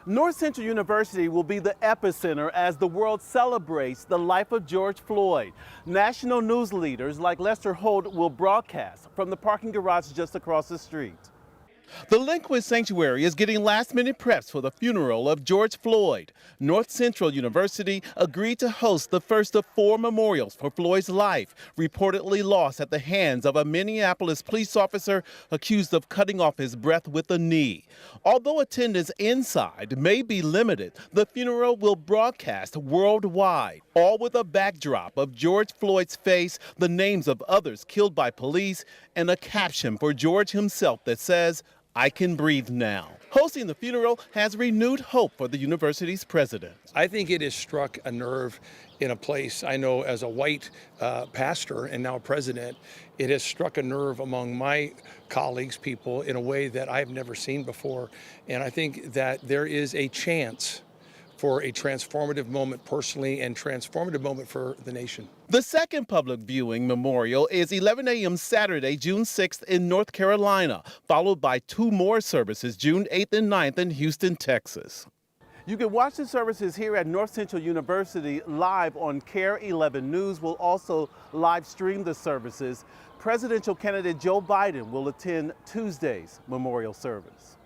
North Central University will be the epicenter as the world celebrates the life of George Floyd. National news leaders like Lester Holt will broadcast from the parking garage just across the street. The Lindquist Sanctuary is getting last-minute preps for the funeral of George Floyd. North Central University agreed to host the first of 4 memorials for Floyd's life, reportedly lost at the hands of a Minneapolis police officer accused of cutting off his breath with a knee. Although attendance inside may be limited, the funeral will broadcast worldwide, all with a backdrop of George Floyd's face, the names of others killed by police, and a caption for George himself that says, "I can breathe now." Hosting the funeral has renewed hope for the university's president. I think it has struck a nerve in a place I know as a white pastor and now president. It has struck a nerve among my colleagues, people, in a way that I've never seen before. And I think that there is a chance for a transformative moment personally and transformative moment for the nation. The second public viewing memorial is 11 a.m. Saturday, June 6th in North Carolina, followed by 2 more services June 8th and 9th in Houston, Texas. You can watch the services here at North Central University live on KARE 11 News. We'll also live stream the services. Presidential candidate Joe Biden will attend Tuesday's memorial service.